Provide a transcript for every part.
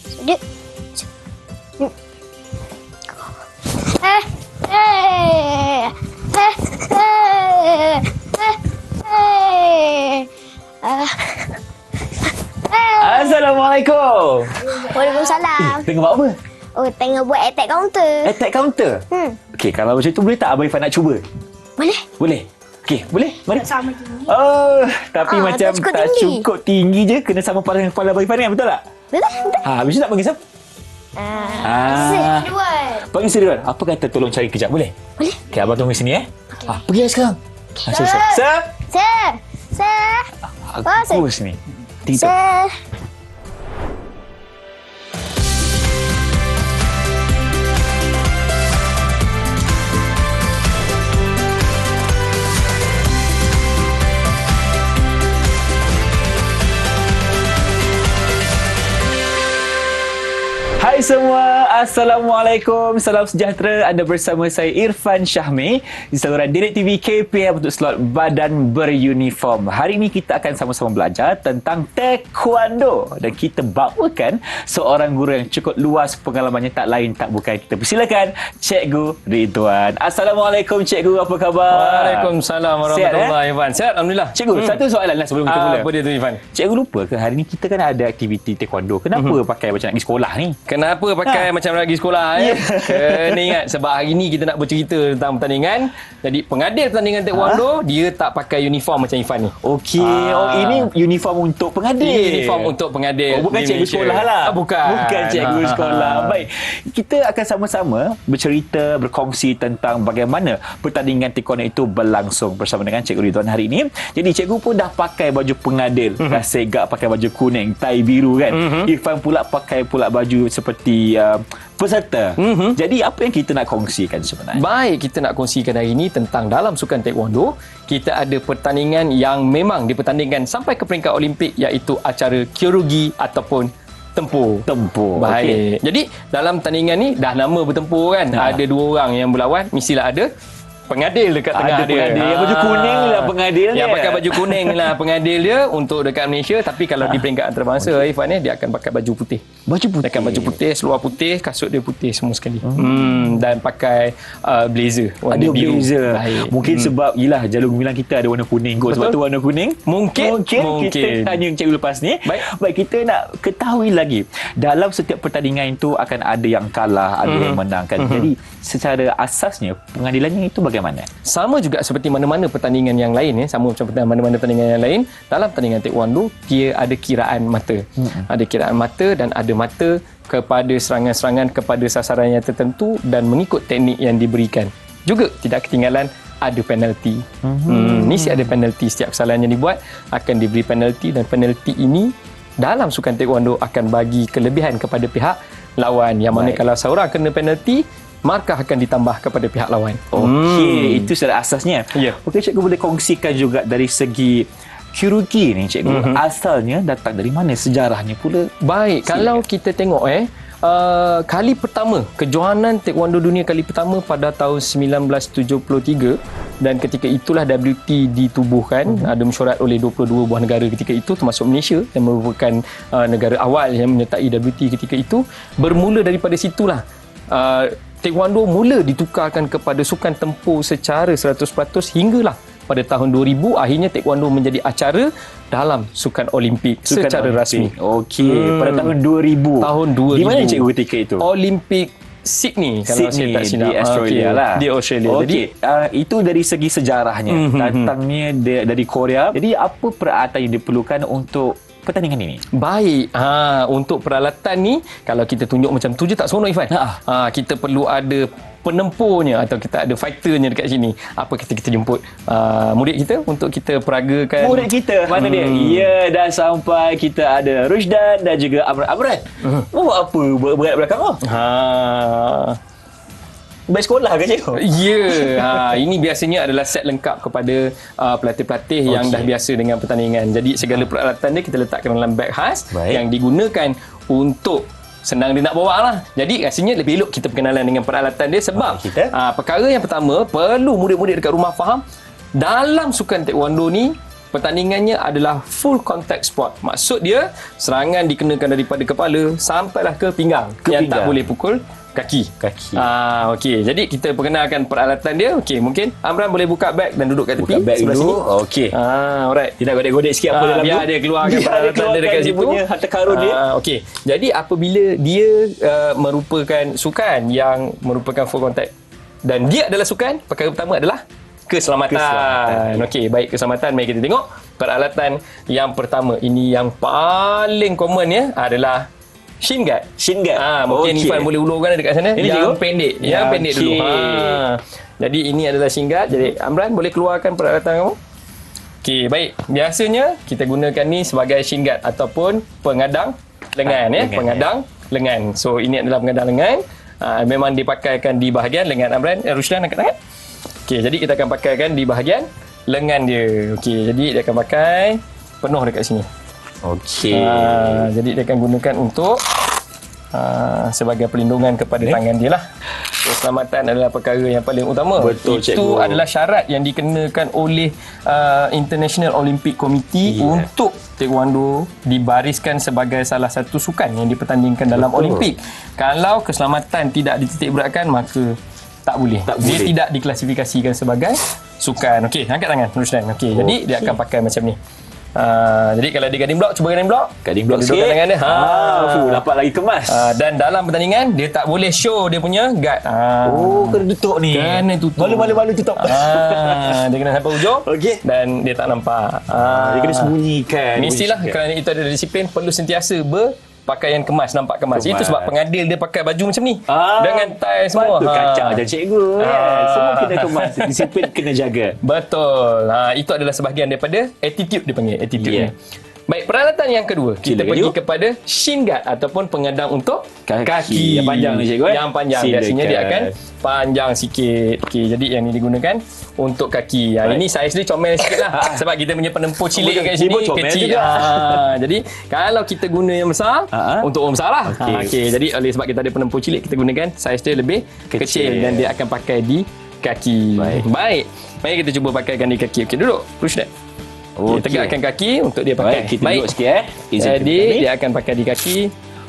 Sedut. Eh. Eh. Eh. Eh. Eh. Eh. Assalamualaikum. Waalaikumsalam. Tengah buat apa? Oh, tengah buat attack counter. Attack counter? Okey, kalau macam tu boleh tak Abang Irfan nak cuba? Boleh? Boleh? Okey, boleh? Mari. Sama tinggi. Oh, tapi macam tak cukup tak tinggi. cukup tinggi je. Kena sama dengan kepala Abang Irfan kan? Betul tak? Betul? Habis tu nak panggil siapa? Sedut. Panggil Siriwan. Apa kata tolong cari kejap? Boleh? Boleh. Okey, Abang tunggu sini pergi lah sekarang. Sir. Sir. Sir. Aku sini. Tidur. Sir. Hai semua, Assalamualaikum, salam sejahtera. Anda bersama saya Irfan Syahmi di saluran Direct TV KPM untuk slot Badan Beruniform. Hari ini kita akan sama-sama belajar tentang taekwondo dan kita bawakan seorang guru yang cukup luas pengalamannya, tak lain tak bukan. Kita persilakan Cikgu Ridwan. Assalamualaikum Cikgu, apa khabar? Waalaikumsalam warahmatullahi wabarakatuh. Sihat, Alhamdulillah. Cikgu, satu soalan lah sebelum kita mula. Apa dia tu Irfan? Cikgu lupa ke hari ni kita kan ada aktiviti taekwondo. Kenapa pakai macam nak pergi sekolah ni? Kenapa pakai macam lagi sekolah Kena ingat sebab hari ni kita nak bercerita tentang pertandingan. Jadi pengadil pertandingan taekwondo dia tak pakai uniform macam Irfan ni. Okey, ini uniform untuk pengadil. Ini uniform untuk pengadil. Bukan di cikgu Malaysia. sekolah lah. Bukan cikgu sekolah. Baik, kita akan sama-sama bercerita, berkongsi tentang bagaimana pertandingan taekwondo itu berlangsung bersama dengan Cikgu Ridwan hari ini. Jadi cikgu pun dah pakai baju pengadil, dah segak pakai baju kuning, tai biru kan. Irfan pula pakai pula baju seperti peserta. Jadi apa yang kita nak kongsikan sebenarnya? Baik, kita nak kongsikan hari ini tentang dalam sukan taekwondo, kita ada pertandingan yang memang dipertandingkan sampai ke peringkat Olimpik, iaitu acara kyorugi ataupun tempur. Baik. Okay. Jadi dalam pertandingan ni dah nama bertempur kan. Ada dua orang yang berlawan, mestilah ada pengadil dekat tengah dia. Yang baju kuning lah pengadil dia. Yang pakai baju kuning lah pengadil dia untuk dekat Malaysia. Tapi kalau di peringkat antarabangsa, Irfan ni, dia akan pakai baju putih. Baju putih? Dia akan baju putih, seluar putih, kasut dia putih semua sekali. Dan pakai blazer warna ada biru. Blazer. Baik. Mungkin sebab yelah jalur gemilang kita ada warna kuning kot. Sebab tu warna kuning. Mungkin kita tanya cikgu lepas ni. Baik, kita nak ketahui lagi. Dalam setiap pertandingan itu akan ada yang kalah, ada yang menang kan. Jadi secara asasnya pengadilannya itu bagaimana? Sama juga seperti mana-mana pertandingan yang lain sama macam mana-mana pertandingan yang lain. Dalam pertandingan taekwondo dia ada kiraan mata. Ada kiraan mata dan ada mata kepada serangan-serangan kepada sasaran yang tertentu dan mengikut teknik yang diberikan. Juga tidak ketinggalan ada penalti. Mesti ada penalti. Setiap kesalahan yang dibuat akan diberi penalti, dan penalti ini dalam sukan taekwondo akan bagi kelebihan kepada pihak lawan. Yang mana kalau seorang kena penalti, markah akan ditambah kepada pihak lawan. Okey, itu secara asasnya. Ya. Okey, cikgu boleh kongsikan juga dari segi kyorugi ni cikgu. Asalnya datang dari mana? Sejarahnya pula? Baik, kalau kita tengok kali pertama, kejohanan taekwondo dunia kali pertama pada tahun 1973, dan ketika itulah WT ditubuhkan. Ada mesyuarat oleh 22 buah negara ketika itu, termasuk Malaysia yang merupakan negara awal yang menyertai WT ketika itu. Bermula daripada situlah taekwondo mula ditukarkan kepada sukan tempur secara 100% hinggalah pada tahun 2000 akhirnya taekwondo menjadi acara dalam sukan Olimpik secara rasmi. Okey, pada tahun 2000. Tahun 2000. Di mana cikgu ketika itu? Olimpik Sydney kalau saya tak silap. Di Australia lah. Di Australia. Jadi itu dari segi sejarahnya. Datangnya dari Korea. Jadi apa peralatan yang diperlukan untuk pertandingan ini? Baik. Untuk peralatan ni, kalau kita tunjuk macam tu je tak seronok Irfan. Kita perlu ada penempurnya atau kita ada fighternya dekat sini. Apa kita jemput murid kita untuk kita peragakan. Murid kita? Mana dia? Ya, dah sampai. Kita ada Rusdan dan juga Amran. Buat apa berat belakang kau? Baik sekolah ke cikgu? Ya. Ini biasanya adalah set lengkap kepada pelatih-pelatih yang dah biasa dengan pertandingan. Jadi segala peralatan dia kita letakkan dalam beg khas yang digunakan untuk senang dia nak bawa lah. Jadi rasanya lebih elok kita perkenalan dengan peralatan dia sebab perkara yang pertama, perlu murid-murid dekat rumah faham dalam sukan taekwondo ni pertandingannya adalah full contact sport. Maksud dia, serangan dikenakan daripada kepala sampailah ke pinggang. Yang tak boleh pukul kaki. Okey. Jadi kita perkenalkan peralatan dia. Okey, mungkin Amran boleh buka beg dan duduk kat tepi. Buka beg sebelah dulu. sini. Okey. Alright. Kita godek-godek sikit apa dalam tu. Biar dia keluarkan peralatan dia dekat situ. Punya harta karun dia. Okey. Jadi apabila dia merupakan sukan yang merupakan full contact dan dia adalah sukan, perkara pertama adalah keselamatan. Okey, baik, keselamatan. Mari kita tengok peralatan yang pertama. Ini yang paling common ya adalah shin guard. Mungkin Ifan boleh ulurkan dekat sana. Ini yang cikgu? pendek. Yang pendek dulu. Jadi ini adalah shin guard. Jadi Amran boleh keluarkan peralatan kamu. Okey, baik. Biasanya kita gunakan ni sebagai shin guard ataupun pengadang lengan ya. Pengadang lengan. So ini adalah pengadang lengan. Memang dipakaikan di bahagian lengan Amran. Ruslan angkat tangan. Okey, jadi kita akan pakaikan di bahagian lengan dia. Okey, jadi dia akan pakai penuh dekat sini. Okey. Jadi dia akan gunakan untuk sebagai perlindungan kepada tangan dia lah. Keselamatan adalah perkara yang paling utama. Betul, Itu cikgu. adalah syarat yang dikenakan oleh International Olympic Committee untuk taekwondo dibariskan sebagai salah satu sukan yang dipertandingkan dalam Olimpik. Kalau keselamatan tidak dititik beratkan, maka tak boleh. Dia tidak diklasifikasikan sebagai sukan. Okey, angkat tangan Ruslan. Okey, jadi dia akan pakai macam ni. Jadi kalau dia guarding block, cuba guarding block. Guarding block Dudukkan sikit. tangan dia. Dapat lagi kemas. Dan dalam pertandingan dia tak boleh show dia punya guard. Kena tutup ni. Kena tutup. Malu tutup. Dia kena sampai ujung. Okey. Dan dia tak nampak. Dia kena sembunyikan. Mestilah kerana itu adalah disiplin, perlu sentiasa berpakaian kemas, nampak kemas. Itu sebab pengadil dia pakai baju macam ni. Dengan tie semua. Patut kacang macam cikgu. Semua kena kemas. Disiplin kena jaga. Betul. Itu adalah sebahagian daripada attitude, dia panggil attitude ni. Baik, peralatan yang kedua, kita pergi kepada shin guard ataupun pengadang untuk kaki. Yang panjang ni cikgu. Yang panjang. Biasanya dia akan panjang sikit. Okey, jadi yang ni digunakan untuk kaki. Ini saiz dia comel sikit lah. Sebab kita punya penempuh cilik kat sini kecil. Jadi kalau kita guna yang besar, untuk orang besar lah. Okey, jadi oleh sebab kita ada penempuh cilik, kita gunakan saiz dia lebih kecil dan dia akan pakai di kaki. Baik. Mari kita cuba pakaikan di kaki. Okey, duduk. Push that. Tegakkan kaki untuk dia pakai. Kita duduk sikit. Jadi dia akan pakai di kaki.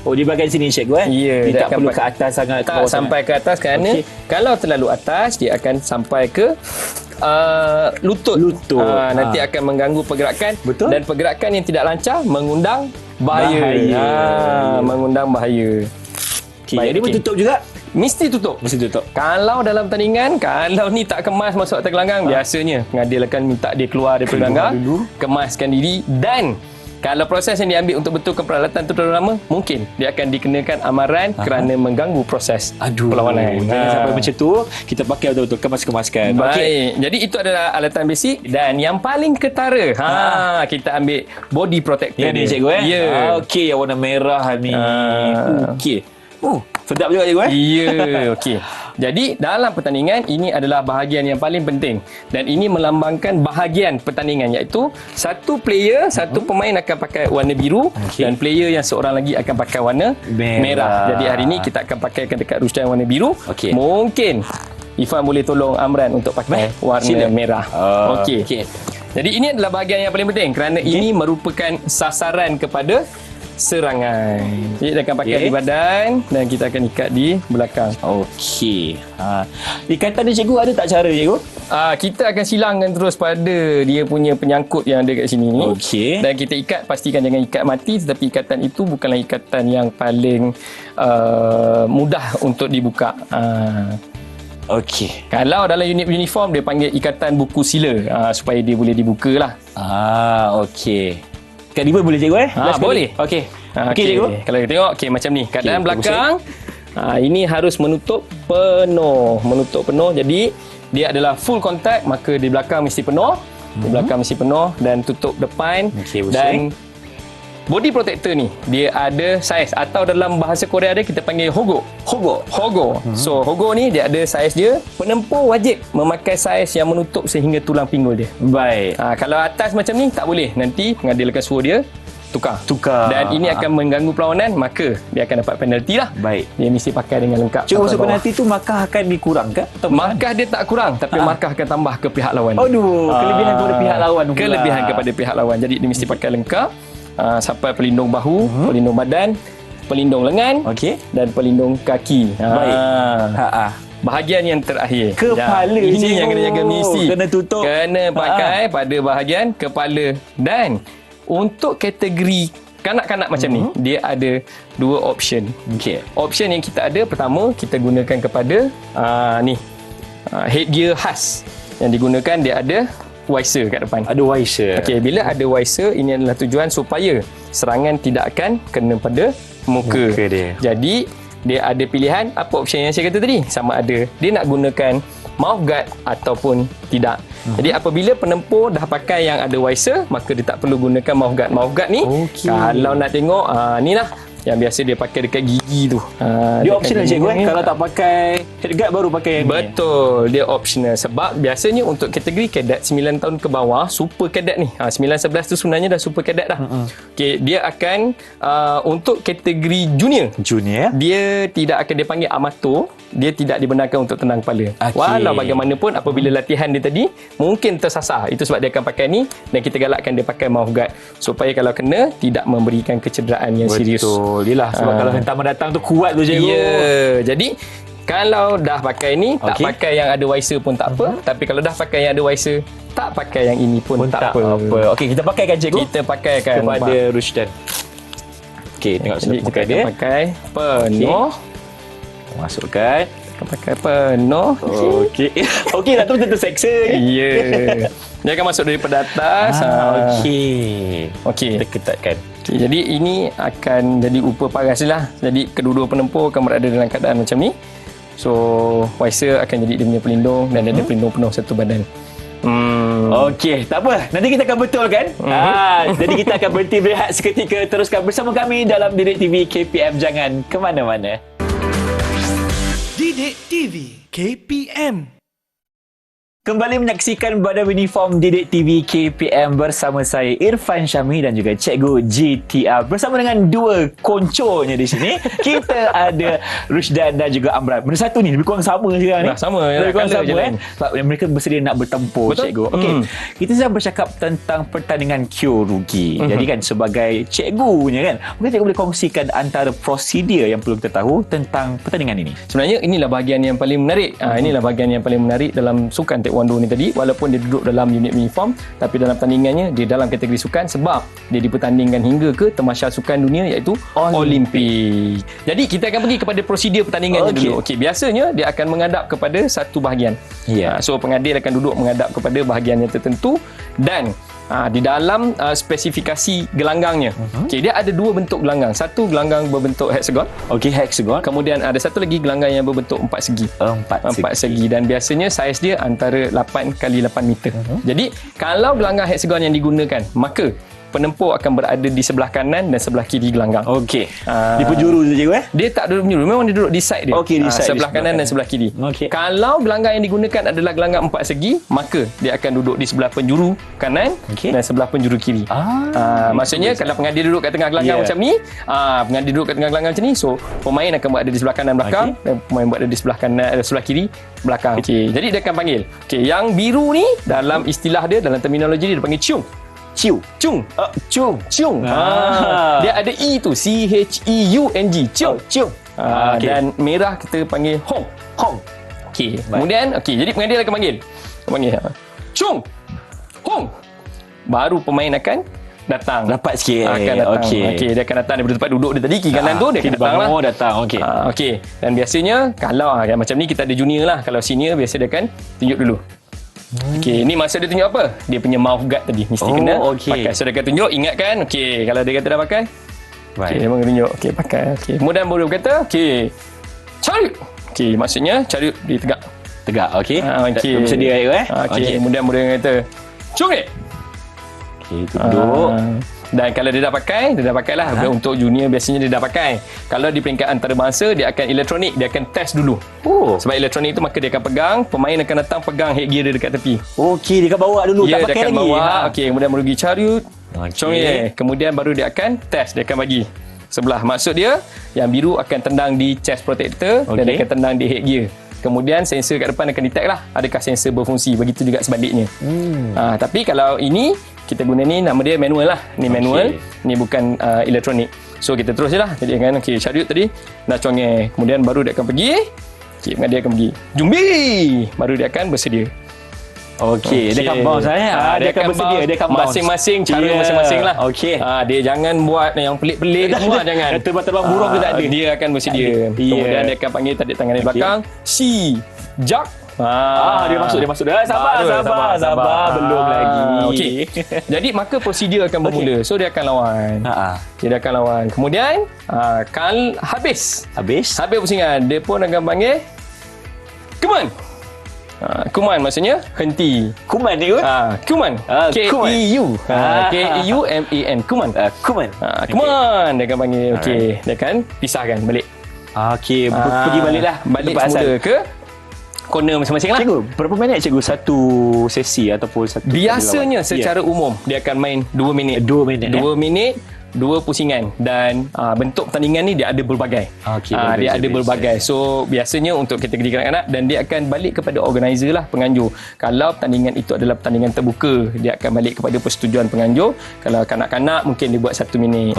Di bahagian sini cikgu. Dia tak perlu ke atas sangat. Tak sampai ke atas kerana kalau terlalu atas dia akan sampai ke lutut. Nanti akan mengganggu pergerakan. Betul. Dan pergerakan yang tidak lancar mengundang bahaya. Mengundang bahaya. Jadi tutup juga. Mesti tutup. Kalau dalam pertandingan, kalau ni tak kemas masuk atas gelanggang, biasanya pengadil akan minta dia keluar daripada gelanggang, kemaskan diri, dan kalau proses yang diambil untuk betulkan peralatan tu terlalu lama, mungkin dia akan dikenakan amaran kerana mengganggu proses perlawanan. Jangan sampai macam tu. Kita pakai betul-betul kemas-kemaskan. Baik. Jadi itu adalah alatan basic dan yang paling ketara. Kita ambil body protector. Ya ni cikgu Okey, yang warna merah ni. Okey. Sedap juga cikgu Ya, okey. Jadi dalam pertandingan ini adalah bahagian yang paling penting dan ini melambangkan bahagian pertandingan, iaitu satu player, satu pemain akan pakai warna biru dan player yang seorang lagi akan pakai warna merah. Jadi hari ini kita akan pakaikan dekat Rusdan warna biru. Mungkin Ifan boleh tolong Amran untuk pakai warna merah. Okey. Jadi ini adalah bahagian yang paling penting kerana ini merupakan sasaran kepada serangan. Jadi dia akan pakai di badan dan kita akan ikat di belakang. Okey. Ikatan ni cikgu ada tak cara cikgu? Kita akan silangkan terus pada dia punya penyangkut yang ada kat sini ni. Dan kita ikat, pastikan jangan ikat mati, tetapi ikatan itu bukanlah ikatan yang paling mudah untuk dibuka. Okey. Kalau dalam unit uniform dia panggil ikatan buku sila, supaya dia boleh dibuka lah. Okey. Kat ni pun boleh cikgu boleh. Okey. Okey cikgu. Kalau kita tengok macam ni. Keadaan belakang ini harus menutup penuh. Jadi dia adalah full contact, maka di belakang mesti penuh. Di belakang mesti penuh dan tutup depan. Dan body protector ni dia ada saiz, atau dalam bahasa Korea dia kita panggil hogo. So hogo ni dia ada saiz dia. Penempuh wajib memakai saiz yang menutup sehingga tulang pinggul dia. Baik. Kalau atas macam ni tak boleh. Nanti pengadil akan suruh dia tukar. Dan Tukar. ini akan mengganggu perlawanan, maka dia akan dapat penalti lah. Baik. Dia mesti pakai dengan lengkap. Cikgu, sampai maksud bawah. penalti tu markah akan dikurang ke? Atau Markah dia tak kurang, tapi markah akan tambah ke pihak lawan. Aduh, kelebihan kepada pihak lawan pula. Kelebihan kepada pihak lawan. Jadi dia mesti pakai lengkap. Sampai pelindung bahu, pelindung badan, pelindung lengan, Okey. dan pelindung kaki. Baik. Bahagian yang terakhir. Kepala, ini cikgu. yang kena jaga misi. Kena tutup. Kena pakai pada bahagian kepala. Dan untuk kategori kanak-kanak macam ni, dia ada dua option. Okey. Option yang kita ada, pertama kita gunakan kepada headgear khas. Yang digunakan dia ada visor kat depan. Ada visor. Okey, bila ada visor, ini adalah tujuan supaya serangan tidak akan kena pada muka dia. Jadi dia ada pilihan, apa option yang saya kata tadi, sama ada dia nak gunakan mouthguard ataupun tidak. Jadi apabila penempur dah pakai yang ada visor, maka dia tak perlu gunakan mouthguard. Mouthguard ni kalau nak tengok ni lah yang biasa dia pakai dekat gigi tu. Dia optional cikgu kalau tak pakai headguard baru pakai yang ni. Betul, dia optional sebab biasanya untuk kategori kadet 9 tahun ke bawah, super kadet ni. 9-11 tu sebenarnya dah super kadet dah. Okey, dia akan untuk kategori junior. Dia tidak akan dipanggil amatur, dia tidak dibenarkan untuk tenang kepala. Okay. Walau bagaimanapun apabila latihan dia tadi mungkin tersasar. Itu sebab dia akan pakai ni dan kita galakkan dia pakai mouthguard supaya kalau kena tidak memberikan kecederaan yang serius. Yelah, sebab kalau hentaman datang tu kuat tu cikgu. Ya, jadi kalau dah pakai ni, tak pakai yang ada visor pun tak apa. Tapi kalau dah pakai yang ada visor, tak pakai yang ini pun tak apa. Okey, kita pakaikan cikgu. Kita pakaikan kepada Rushdan. Okey, tengok sini kita pakai dia. pakai penuh. Masukkan. Kita pakai penuh. Okey. Okey, dah tu tentu seksa. Ya. Dia akan masuk daripada atas. Okey. Okey. Kita ketatkan. Okay, jadi ini akan jadi upa paras lah. Jadi kedua-dua penempur akan berada dalam keadaan macam ni. So, visor akan jadi dia punya pelindung dan ada pelindung penuh satu badan. Okey, tak apa. Nanti kita akan betulkan. Jadi kita akan berhenti berehat seketika. Teruskan bersama kami dalam Didik TV KPM. Jangan ke mana-mana. Didik TV KPM. Kembali menyaksikan Badan Uniform Didik TV KPM bersama saya Irfan Syahmi dan juga Cikgu GTR. Bersama dengan dua konconya di sini. Kita ada Rushdan dan juga Amran. Benda satu ni lebih kurang sama sekarang ni. Sama. Lebih kurang sama je. Sebab mereka bersedia nak bertempur. Betul? Cikgu. Okey. Kita sedang bercakap tentang pertandingan Kyorugi. Jadi kan sebagai cikgunya kan, mungkin cikgu boleh kongsikan antara prosedur yang perlu kita tahu tentang pertandingan ini. Sebenarnya inilah bahagian yang paling menarik. Inilah bahagian yang paling menarik dalam sukan taekwondo ni tadi. Walaupun dia duduk dalam unit uniform, tapi dalam tandingannya dia dalam kategori sukan sebab dia dipertandingkan hingga ke Tamasya Sukan Dunia iaitu Olimpik. Jadi kita akan pergi kepada prosedur pertandingannya dulu. Okey, biasanya dia akan menghadap kepada satu bahagian. So pengadil akan duduk menghadap kepada bahagian yang tertentu dan di dalam spesifikasi gelanggangnya. Okey, dia ada dua bentuk gelanggang. Satu gelanggang berbentuk heksagon. Okey, heksagon. Kemudian ada satu lagi gelanggang yang berbentuk empat segi. Empat segi dan biasanya saiz dia antara 8 kali 8 meter. Jadi kalau gelanggang heksagon yang digunakan, maka penempur akan berada di sebelah kanan dan sebelah kiri gelanggang. Okey. Di penjuru tu cikgu Dia tak duduk penjuru, memang dia duduk di side dia. Okey, di side sebelah kanan dan sebelah kiri. Okey. Kalau gelanggang yang digunakan adalah gelanggang empat segi, maka dia akan duduk di sebelah penjuru kanan dan sebelah penjuru kiri. Maksudnya kalau pengadil duduk kat tengah gelanggang macam ni, pengadil duduk kat tengah gelanggang macam ni, so pemain akan berada di sebelah kanan belakang dan pemain berada di sebelah kanan sebelah kiri belakang. Okey. Jadi dia akan panggil. Okey, yang biru ni dalam istilah dia, dalam terminologi dia dipanggil ciung. Ciung. Ciung. Dia ada E tu, CHEUNG. Ciung. Dan merah kita panggil Hong. Okey. Kemudian jadi pengadil akan panggil. Ciung. Hong. Baru pemain akan datang. Dapat sikit. Akan datang. Okey, dia akan datang daripada tempat duduk dia tadi kiri kanan tu dia akan datang lah. Datang. Okey. Okey. Dan biasanya kalau macam ni kita ada junior lah. Kalau senior biasa dia akan tunjuk dulu. Okey, ni maksud dia tunjuk apa? Dia punya mouth guard tadi mesti kena pakai. So dia akan tunjuk, ingatkan. Okey, kalau dia kata dah pakai. Okey, memang tunjuk. Okey, pakai. Okey, kemudian baru berkata, okey. Cariut. Okey, maksudnya cariut dia tegak. Okey. Okey. Bersedia Okey, kemudian baru kata, "Cung ni." Okey, duduk. Dan kalau dia dah pakai lah. Untuk junior biasanya dia dah pakai. Kalau di peringkat antarabangsa, dia akan elektronik, dia akan test dulu. Sebab elektronik itu maka dia akan pegang, pemain akan datang pegang headgear dia dekat tepi. Okey, dia akan bawa dulu, tak dia pakai akan lagi. Bawa. Okey, kemudian merugi cariut. Chongye. Kemudian baru dia akan test, dia akan bagi sebelah. Maksud dia yang biru akan tendang di chest protector dan dia akan tendang di headgear. Kemudian sensor kat depan akan detect lah adakah sensor berfungsi. Begitu juga sebaliknya. Tapi kalau ini kita guna ni, nama dia manual lah. Ni manual, ni bukan elektronik. So kita terus je lah. Jadi kan chariot tadi dah Chongye. Kemudian baru dia akan pergi. Dia akan pergi Jumbi, baru dia akan bersedia. Okey, dia akan bounce dia akan bersedia, dia akan masing-masing cara masing-masing lah. Okey. Dia jangan buat yang pelik-pelik semua, jangan. Terbang burung tu tak ada. Dia akan bersedia. Kemudian dia akan panggil tarik tangan di belakang. Si Jak. Dia masuk dah. Sabar. Belum lagi. Okey. Jadi maka prosedur akan bermula. So dia akan lawan. Dia akan lawan. Kemudian habis pusingan, dia pun akan panggil Kuman. Kuman maksudnya henti. Kuman ni kot? Kuman. K-E-U. K-E-U-M-A-N. Kuman. Kuman. Kuman. Dia akan panggil. Okey. Dia akan pisahkan balik. Okey. Pergi balik lah. Balik semula ke corner masing-masing lah. Cikgu, berapa minit cikgu satu sesi ataupun satu biasanya secara umum dia akan main 2 minit. 2 minit 2 pusingan dan bentuk pertandingan ni dia ada berbagai. Dia ada berbagai. So biasanya untuk kategori kanak-kanak dan dia akan balik kepada organizer lah, penganjur. Kalau pertandingan itu adalah pertandingan terbuka, dia akan balik kepada persetujuan penganjur. Kalau kanak-kanak mungkin dia buat 1 minit.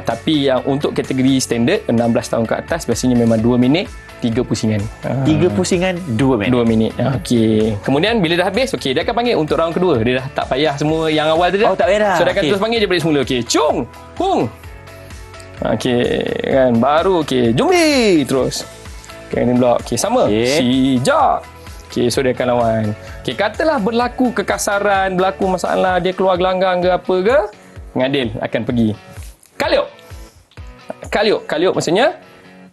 Tapi yang untuk kategori standard 16 tahun ke atas biasanya memang 2 minit 3 pusingan. 3 pusingan 2 minit. 2 minit. Okey. Kemudian bila dah habis, dia akan panggil untuk round kedua. Dia dah tak payah semua yang awal tu dah. Tak payah. So dia akan terus panggil je balik semula. Okey. Chung, Hung. Okey, kan baru Jumbi terus. Okey, ni blok. Okey, sama. Si Jak. Okey, so dia akan lawan. Okey, katalah berlaku kekasaran, berlaku masalah, dia keluar gelanggang ke apa ke, pengadil akan pergi. Kaliuk maksudnya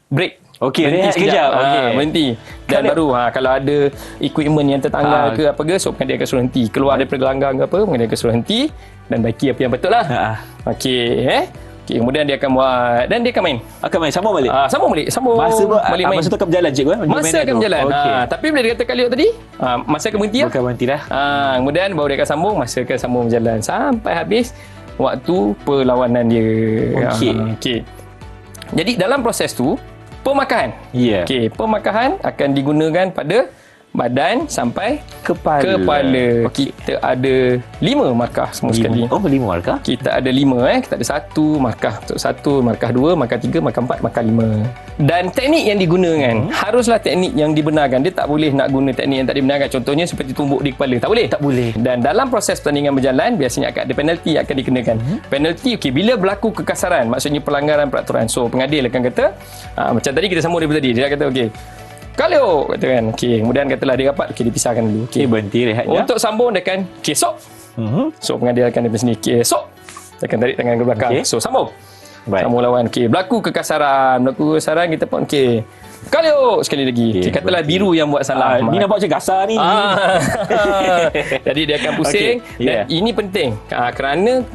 break. Okey, berhenti sekejap. Berhenti. Dan baru kalau ada equipment yang tertanggal ke apa ke, so pengadil akan suruh henti. Keluar daripada gelanggang ke apa, pengadil akan suruh henti dan baiki apa yang betul lah. Okey, Okey, kemudian dia akan buat dan dia akan main. Sambung balik. Sambung balik main. Masa tu akan berjalan cikgu Masa akan berjalan. Tapi bila dia kata kaliuk tadi, masa akan berhenti lah. Bukan berhenti dah. Kemudian baru dia akan sambung, masa akan sambung berjalan sampai habis waktu perlawanan dia. Okey. Jadi dalam proses tu pemakahan. Okey, pemakahan akan digunakan pada badan sampai kepala. Kita ada 5 markah semua sekali. 5 markah? Kita ada 5 Kita ada 1 markah untuk 1, markah 2, markah 3, markah 4, markah 5. Dan teknik yang digunakan haruslah teknik yang dibenarkan. Dia tak boleh nak guna teknik yang tak dibenarkan. Contohnya seperti tumbuk di kepala. Tak boleh. Dan dalam proses pertandingan berjalan biasanya akan ada penalti yang akan dikenakan. Penalti bila berlaku kekasaran, maksudnya pelanggaran peraturan. So pengadil akan kata macam tadi kita sambung daripada tadi. Dia kata Kaliuk kata kan. Kemudian katalah dia rapat, dipisahkan dulu. Berhenti rehat. Untuk sambung dia akan sok. So pengadil akan dari sini sok. Dia akan tarik tangan ke belakang. So sambung. Sambung lawan. Berlaku kekasaran kita pun Kaliuk sekali lagi. Katalah biru yang buat salah. Ni nampak macam kasar ni. Jadi dia akan pusing. Dan ini penting kerana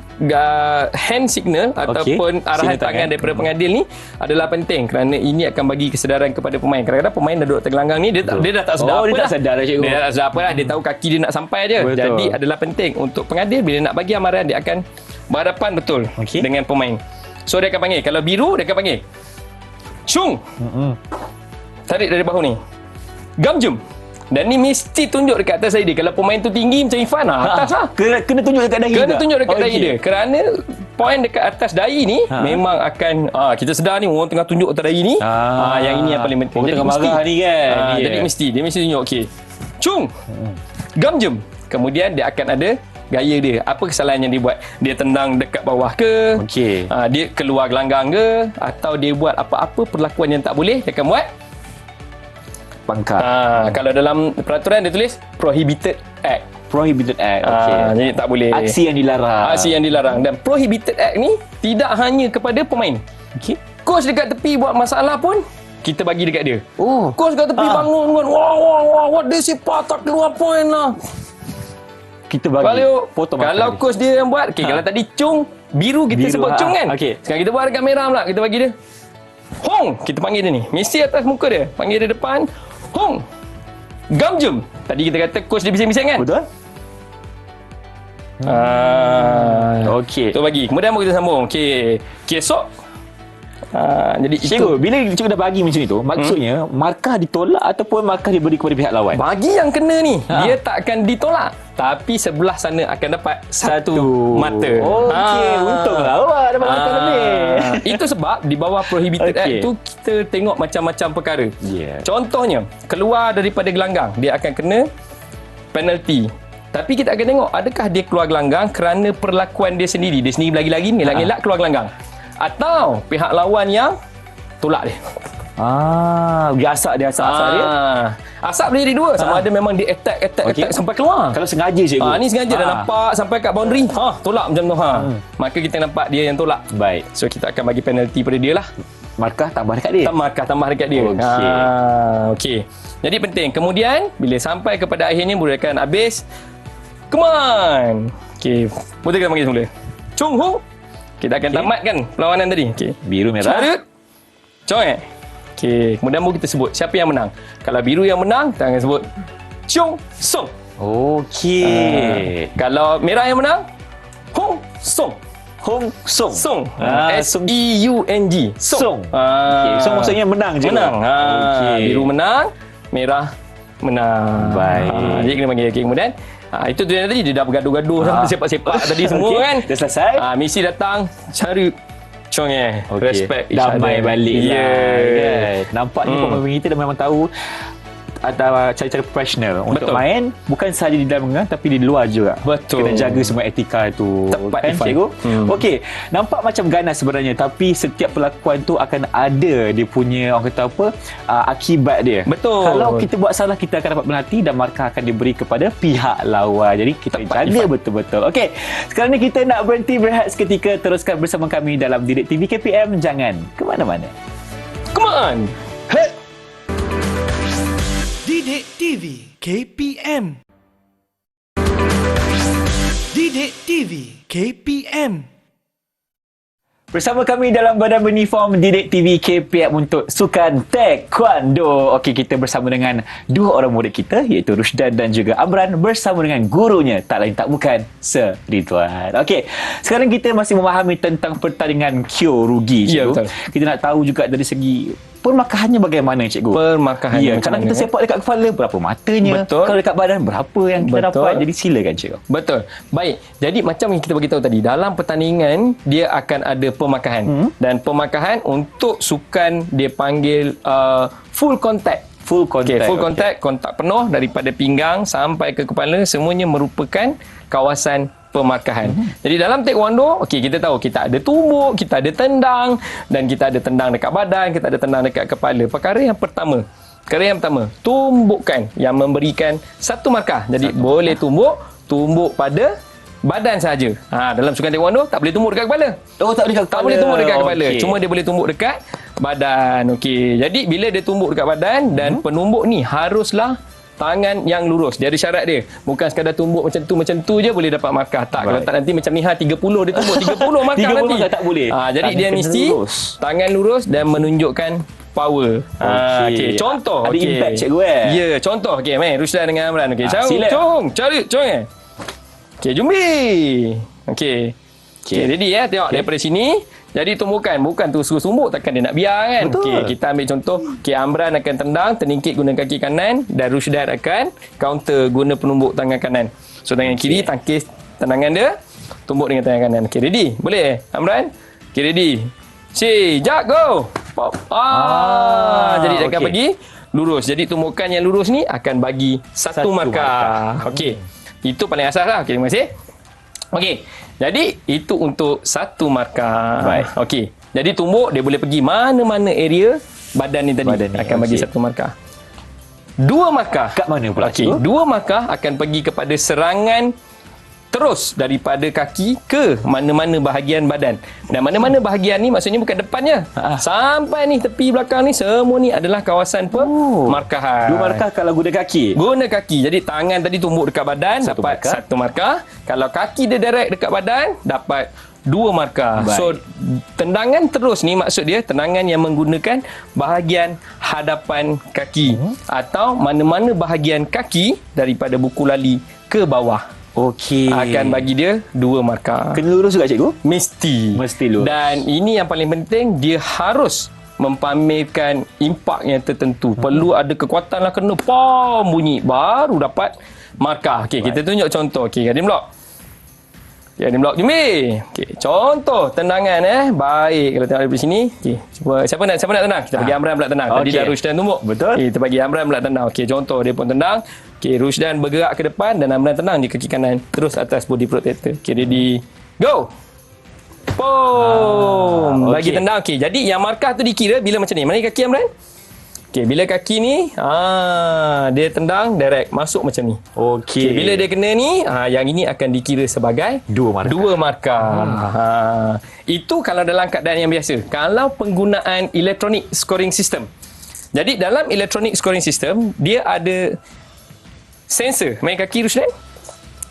hand signal ataupun arahan tangan daripada pengadil ni adalah penting kerana ini akan bagi kesedaran kepada pemain. Kadang-kadang pemain dah duduk tergelanggang ni dia dah tak sedar apa dia tak sedar dah cikgu. Dia tak sedar apa lah. Dia tahu kaki dia nak sampai je. Jadi adalah penting untuk pengadil bila nak bagi amaran dia akan berhadapan betul dengan pemain. So dia akan panggil. Kalau biru dia akan panggil Chung. Tarik dari bahu ni. Gamjum. Dan ni mesti tunjuk dekat atas dahi dia. Kalau pemain tu tinggi macam Irfan atas lah. Kena tunjuk dekat dahi. Kena tunjuk dekat dahi dia. Kerana poin dekat atas dahi ni memang akan kita sedar ni orang tengah tunjuk atas dahi ni. Yang ini yang paling penting. Orang tengah marah ni kan. Jadi dia mesti tunjuk Chung. Gamjum. Kemudian dia akan ada gaya dia. Apa kesalahan yang dia buat? Dia tendang dekat bawah ke? Dia keluar gelanggang ke? Atau dia buat apa-apa perlakuan yang tak boleh, dia akan buat pangkat. Kalau dalam peraturan dia tulis prohibited act. Jadi tak boleh. Aksi yang dilarang. Dan prohibited act ni tidak hanya kepada pemain. Coach dekat tepi buat masalah pun kita bagi dekat dia. Coach dekat tepi bangun kan. What this patah keluar point lah. Kita bagi. Kalau coach dia yang buat, kalau tadi Chung biru kita sebut Chung kan. Sekarang kita buat dekat merah pula, kita bagi dia Hong. Kita panggil dia ni. Mesti atas muka dia. Panggil dia depan. Hong. Gamjum. Tadi kita kata coach dia bising-bising kan? Betul. Okey. Tu bagi. Kemudian baru kita sambung. Okey. Esok. Jadi Cikgu, bila cikgu dah bagi macam ni tu, maksudnya markah ditolak ataupun markah diberi kepada pihak lawan? bagi yang kena ni, dia tak akan ditolak. Tapi sebelah sana akan dapat satu mata. Okey, untunglah awak dapat markah lebih. Itu sebab di bawah Prohibited Act tu kita tengok macam-macam perkara. Yeah. Contohnya, keluar daripada gelanggang, dia akan kena penalti. Tapi kita akan tengok adakah dia keluar gelanggang kerana perlakuan dia sendiri. Dia sendiri lagi-lagi ngelak-ngelak keluar gelanggang. Atau pihak lawan yang tolak dia. Biasa dia asap dia. Asap boleh jadi dua. Sama ada memang dia attack sampai keluar. Kalau sengaja cikgu. Ni sengaja dah nampak sampai kat boundary. Tolak macam tu. Maka kita nampak dia yang tolak. Baik. So kita akan bagi penalti pada dia lah. Markah tambah dekat dia. Tambah dekat dia. Okey. Okey. Jadi penting. Kemudian bila sampai kepada akhirnya boleh akan habis. Come on. Okey. Mula kita panggil semula. Chung Hu. Kita akan tamatkan perlawanan tadi. Okey. Biru merah. Carut. Chong Okey. Kemudian baru kita sebut siapa yang menang. Kalau biru yang menang, kita akan sebut Chung Song. Okey. Kalau merah yang menang, Hong Song. Hong Song. Song. Song. S-E-U-N-G. Song. Okey. So maksudnya menang je. Menang. Okey. Biru menang, merah menang. Baik. Jadi kena panggil. Okay. Kemudian itu tu yang tadi dia dah bergaduh-gaduh sampai sepak-sepak tadi semua kan. Dah selesai. Misi datang cari Chong respect damai balik lah kan. Nampaknya pemain kita dah memang tahu ada cara-cara profesional untuk main, bukan sahaja di dalam gelanggang tapi di luar juga. Betul. Kena jaga semua etika itu. Tepat, kan Irfan. cikgu? Okey, nampak macam ganas sebenarnya, tapi setiap perlakuan tu akan ada dia punya orang kata apa, akibat dia. Betul. Kalau kita buat salah, kita akan dapat penalti dan markah akan diberi kepada pihak lawan. Jadi kita Tepat, jaga Irfan. betul-betul. Okey, sekarang ni kita nak berhenti berehat seketika. Teruskan bersama kami dalam Didik TV KPM. Jangan ke mana-mana. Come on. Didik TV KPM. Didik TV KPM. Bersama kami dalam badan beruniform Didik TV KPM untuk sukan taekwondo. Okey, kita bersama dengan dua orang murid kita, iaitu Rusdan dan juga Amran, bersama dengan gurunya, tak lain tak bukan Sir Ridwan. Okey, sekarang kita masih memahami tentang pertandingan Kyo Rugi, cikgu. Ya, betul. Kita nak tahu juga dari segi permakahannya bagaimana, cikgu? Permakahannya ya, macam kalau mana, kita sepak dekat kepala, berapa matanya? Betul. Kalau dekat badan, berapa yang kita Betul. dapat? Jadi silakan, cikgu. Betul. Baik. Jadi macam yang kita beritahu tadi, dalam pertandingan dia akan ada pemakahan. Dan pemakahan untuk sukan dia panggil full contact. Full contact. Okay, full contact, kontak penuh daripada pinggang sampai ke kepala, semuanya merupakan kawasan pemakahan. Jadi dalam taekwondo, okey, kita tahu kita ada tumbuk, kita ada tendang, dan kita ada tendang dekat badan, kita ada tendang dekat kepala. Perkara yang pertama, tumbukan yang memberikan satu markah. Jadi boleh tumbuk pada badan saja. Dalam sukan taekwondo tak boleh tumbuk dekat kepala. Oh, tak boleh dekat kepala. Tak boleh tumbuk dekat kepala. Okey. Cuma dia boleh tumbuk dekat badan. Okey. Jadi bila dia tumbuk dekat badan dan penumbuk ni haruslah tangan yang lurus. Dia ada syarat dia. Bukan sekadar tumbuk macam tu je boleh dapat markah. Tak. Kalau tak nanti macam Niha 30 dia tumbuk 30 markah 30 nanti. markah tak boleh. Jadi Tangan dia kena mesti lurus. tangan lurus dan menunjukkan power. Okey. Contoh. Ada impact, cikgu, Ya, contoh. Okey, mai Ruslan dengan Amran. Okey, sila. cari. Okey, jumbi. Okey. Okey, jadi tengok daripada sini. Jadi tumbukan, bukan tu suruh tumbuk, takkan dia nak biar kan. Okey, kita ambil contoh. Okey, Amran akan tendang, terlingkit guna kaki kanan dan Rusdan akan counter guna penumbuk tangan kanan. So tangan kiri tangkis tendangan dia, tumbuk dengan tangan kanan. Okey, ready? Boleh? Amran? Okey, ready. Jak, go. Pop. Jadi dia akan bagi lurus. Jadi tumbukan yang lurus ni akan bagi satu markah. Okey. Itu paling asas lah. Okey, terima kasih. Okey. Jadi itu untuk satu markah. Baik. Okey. Jadi tumbuk dia boleh pergi mana-mana area badan ni tadi akan bagi satu markah. Dua markah. Kat mana pula? Okey, dua markah akan pergi kepada serangan terus daripada kaki ke mana-mana bahagian badan. Dan mana-mana bahagian ni maksudnya bukan depannya. Sampai ni tepi belakang ni semua ni adalah kawasan pemarkahan. Dua markah kalau guna kaki. Guna kaki. Jadi tangan tadi tumbuk dekat badan Satu dapat markah. satu markah. Kalau kaki dia direct dekat badan dapat dua markah. Baik. So tendangan terus ni maksud dia tendangan yang menggunakan bahagian hadapan kaki atau mana-mana bahagian kaki daripada buku lali ke bawah. Okey. akan bagi dia 2 markah. Kena lurus juga cikgu? Mesti. Mesti lurus. Dan ini yang paling penting, dia harus mempamerkan impak yang tertentu. Perlu ada kekuatan lah, kena pom bunyi baru dapat markah. Okey, kita tunjuk contoh. Okey, Garden Block. Garden Block Jumbi. Okey, contoh tendangan Baik kalau tengok dari sini. Okey, cuba siapa nak tenang? Kita bagi Amran pula tenang. Tadi Okey. dah Rusdan tumbuk. Betul. Okey, kita bagi Amran pula tenang. Okey, contoh dia pun tendang. Okey, Rusdan bergerak ke depan dan Amran tenang di kaki kanan. Terus atas body protector. Okey, ready. Go. Boom. Bagi okey. tendang. Okey, jadi yang markah tu dikira bila macam ni. Mana kaki Amran? Okey, bila kaki ni, dia tendang direct masuk macam ni. Okey, Okey. bila dia kena ni, yang ini akan dikira sebagai 2 markah. 2 markah. Itu kalau dalam keadaan yang biasa. Kalau penggunaan electronic scoring system. Jadi dalam electronic scoring system, dia ada sensor. Main kaki Ruslan.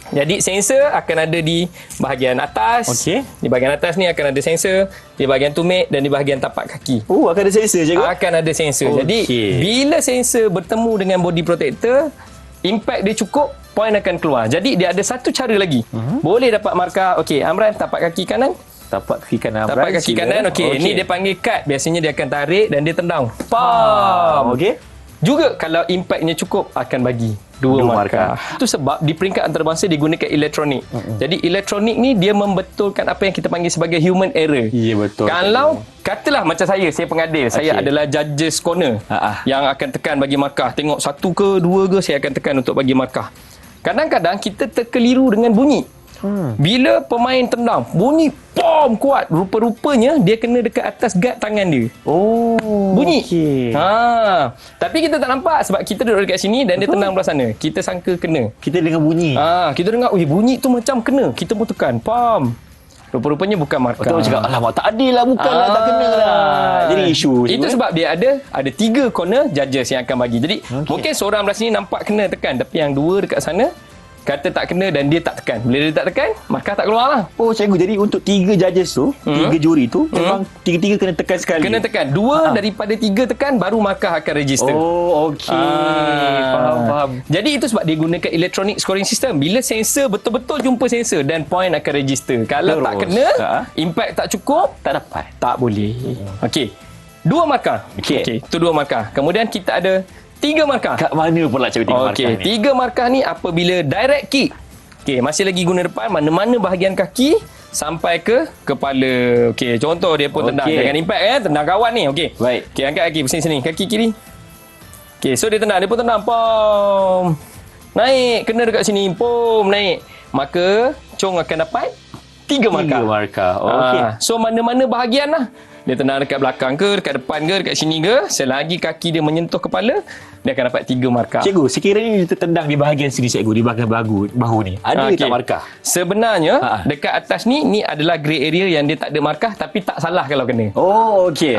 Jadi sensor akan ada di bahagian atas. Okey. Di bahagian atas ni akan ada sensor, di bahagian tumit dan di bahagian tapak kaki. Oh, akan ada sensor cikgu? Akan ada sensor. Okey. Jadi bila sensor bertemu dengan body protector, impact dia cukup, point akan keluar. Jadi dia ada satu cara lagi. Boleh dapat markah. Okey, Amran tapak kaki kanan. Tapak kaki kanan. Tapak kaki sila. kanan. Okey, ni dia panggil cut. Biasanya dia akan tarik dan dia tendang. Pam. Okey. Juga kalau impactnya cukup akan bagi 2 markah. Itu sebab di peringkat antarabangsa digunakan elektronik. Jadi elektronik ni dia membetulkan apa yang kita panggil sebagai human error. Ya, betul. Kalau katalah macam saya pengadil, saya Okey. adalah judges corner yang akan tekan bagi markah. Tengok 1 ke 2 ke saya akan tekan untuk bagi markah. Kadang-kadang kita terkeliru dengan bunyi. Bila pemain tendang, bunyi pom kuat. Rupa-rupanya dia kena dekat atas guard tangan dia. Oh, Bunyi. okey. Tapi kita tak nampak sebab kita duduk dekat sini dan dia tendang belah sana. Kita sangka kena. Kita dengar bunyi. Kita dengar, bunyi tu macam kena. Kita pun tekan. Pam. Rupa-rupanya bukan markah. Betul cakap, alamak tak adil lah, bukanlah tak kena lah. Jadi isu. Itu sebab dia ada 3 corner judges yang akan bagi. Jadi mungkin seorang belah sini nampak kena tekan, tapi yang 2 dekat sana kata tak kena dan dia tak tekan. Bila dia tak tekan, markah tak keluar lah. Oh cikgu, jadi untuk 3 judges tu, 3 juri tu, memang 3-3 kena tekan sekali. Kena tekan. 2 daripada 3 tekan, baru markah akan register. Oh, okey. Faham. Jadi itu sebab dia gunakan electronic scoring system. Bila sensor betul-betul jumpa sensor dan point akan register. Kalau tak kena, impact tak cukup, Tak dapat. tak boleh. Okey. 2 markah. Okey. Itu 2 markah. Kemudian kita ada 3 markah. Kat mana pula cikgu tengok markah Okey, ni? 3 markah ni apabila direct kick. Okey, masih lagi guna depan, mana-mana bahagian kaki sampai ke kepala. Okey, contoh dia pun tendang. Okey. Jangan impact tendang kawan ni. Okey. Baik. Okey, angkat kaki sini. Kaki kiri. Okey, so dia tendang, dia pun tendang. Pom. Naik, kena dekat sini. Pom, naik. Maka Chong akan dapat 3 markah. 3 markah. Okey. So mana-mana bahagian lah. Dia tendang dekat belakang ke, dekat depan ke, dekat sini ke, selagi kaki dia menyentuh kepala, dia akan dapat 3 markah. Cikgu, sekiranya dia tertendang di bahagian sini cikgu, di bahagian bahu ni. Ada tak markah? Sebenarnya dekat atas ni adalah grey area yang dia tak ada markah, tapi tak salah kalau kena. Oh, okey.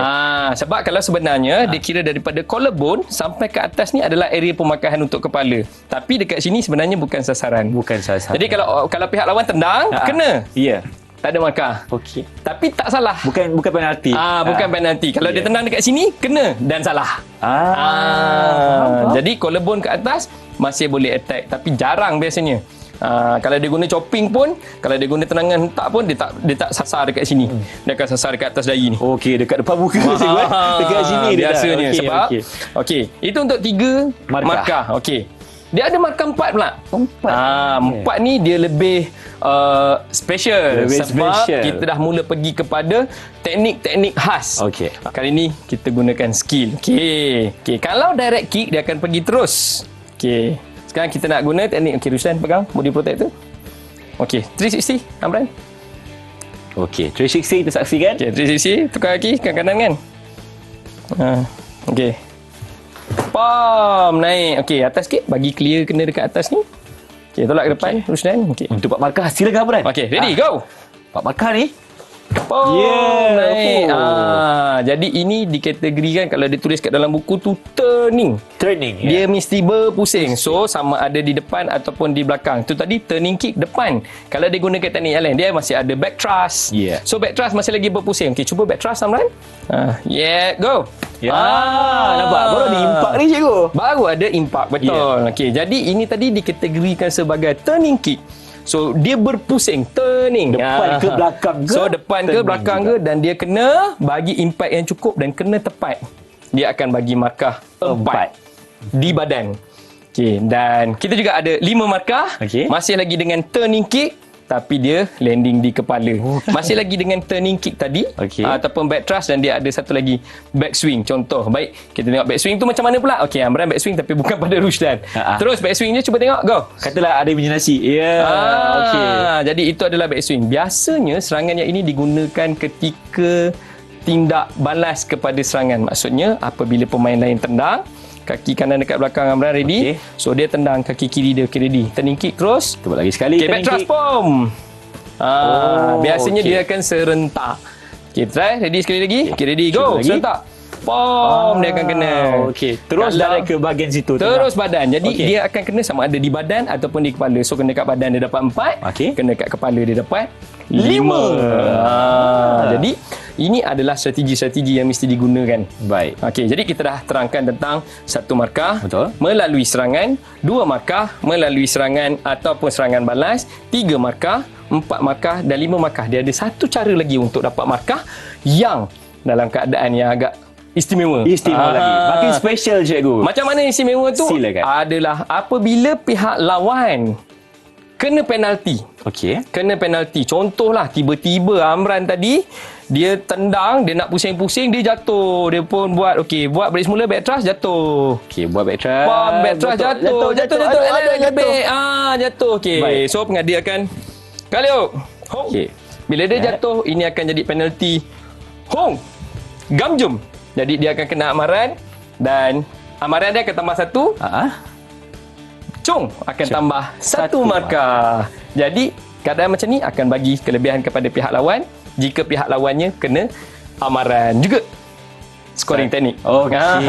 Sebab kalau sebenarnya dia kira daripada collarbone sampai ke atas ni adalah area pemakahan untuk kepala. Tapi dekat sini sebenarnya bukan sasaran. Bukan sasaran. Jadi kalau pihak lawan tendang, kena. Ya. Tak ada markah. Okey. Tapi tak salah. Bukan penalti. Bukan penalti. Kalau dia tendang dekat sini, kena dan salah. Faham. Jadi collarbone ke atas masih boleh attack, tapi jarang biasanya. Kalau dia guna chopping pun, kalau dia guna tendangan hentak pun, dia tak sasar dekat sini. Dia akan sasar dekat atas dahi ni. Okey, dekat depan muka cikgu. Dekat sini dia biasanya dah. sebab okey, itu untuk 3 markah. Okey. Dia ada markah 4 pula. 4 ni dia lebih special. Lebih sebab special. kita dah mula pergi kepada teknik-teknik khas. Okey. Kali ni kita gunakan skill. Okey, kalau direct kick dia akan pergi terus. Okey. Sekarang kita nak guna teknik. Okey, Ruslan pegang body protector. Okey, 360 Amran. Okey, 360 kita saksikan. Okey, 360 tukar kaki ke kanan kan. Okey. Pam, naik. Okey, atas sikit. Bagi clear kena dekat atas ni. Okey, tolak ke depan. Ruslan. Okey. Untuk 4 markah, silakan Abran. Okey, ready, go. 4 markah ni. Pom, naik. Jadi ini dikategorikan kalau dia tulis kat dalam buku tu turning. Turning. Dia mesti berpusing. So sama ada di depan ataupun di belakang. Tu tadi turning kick depan. Kalau dia gunakan teknik yang lain, dia masih ada back thrust. Yeah. So back thrust masih lagi berpusing. Okey, cuba back thrust Amran. Go. Nampak baru ada impak ni cikgu. Baru ada impak, betul. Okey, jadi ini tadi dikategorikan sebagai turning kick. So dia berpusing, turning. Depan ke belakang ke? So depan ke Turning belakang juga. ke, dan dia kena bagi impact yang cukup dan kena tepat. Dia akan bagi markah 4 di badan. Okey, dan kita juga ada 5 markah. Okey. Masih lagi dengan turning kick, tapi dia landing di kepala. Masih lagi dengan turning kick tadi, Okey. ataupun back thrust, dan dia ada satu lagi back swing. Contoh, baik, kita tengok back swing tu macam mana pula. Okey, Amran back swing tapi bukan pada Rusdan. Terus back swing je, cuba tengok, go. Katalah ada biji nasi. Ya. Okey. Jadi itu adalah back swing. Biasanya serangan yang ini digunakan ketika tindak balas kepada serangan. Maksudnya apabila pemain lain tendang, kaki kanan dekat belakang Amran ready. Okey. So dia tendang kaki kiri dia, okay, ready. Turning kick terus. Cuba lagi sekali. Okay, back thrust, pom. Biasanya okey. dia akan serentak. Okay, try. Ready sekali lagi. Okay, ready. Go. Cuba lagi. Serentak. Pom. Dia akan kena. Okey. Terus Kalau- direct ke bahagian situ. Terus badan. Jadi Okey. dia akan kena sama ada di badan ataupun di kepala. So kena kat badan dia dapat 4. Okey. Kena kat kepala dia dapat 5. Lima. Jadi ini adalah strategi-strategi yang mesti digunakan. Baik. Okey, jadi kita dah terangkan tentang 1 markah Betul. melalui serangan, 2 markah melalui serangan ataupun serangan balas, 3 markah, 4 markah dan 5 markah. Dia ada satu cara lagi untuk dapat markah yang dalam keadaan yang agak istimewa. Istimewa lagi. Makin special, cikgu. Macam mana istimewa tu? Silakan. Adalah apabila pihak lawan kena penalti. Okey. Kena penalti. Contohlah, tiba-tiba Amran tadi, dia tendang, dia nak pusing-pusing, dia jatuh. Dia pun buat balik semula, back thrust, jatuh. Okey, buat back thrust. Back thrust, jatuh. Jatuh. Okey. Baik. So, pengadil akan kaliuk. Hong. Okey. Bila dia jatuh, ini akan jadi penalti. Hong. Gamjum. Jadi, dia akan kena amaran dan amaran dia akan tambah 1. Cung akan tambah 1 markah. Jadi, keadaan macam ni akan bagi kelebihan kepada pihak lawan jika pihak lawannya kena amaran juga. Scoring teknik. Okey.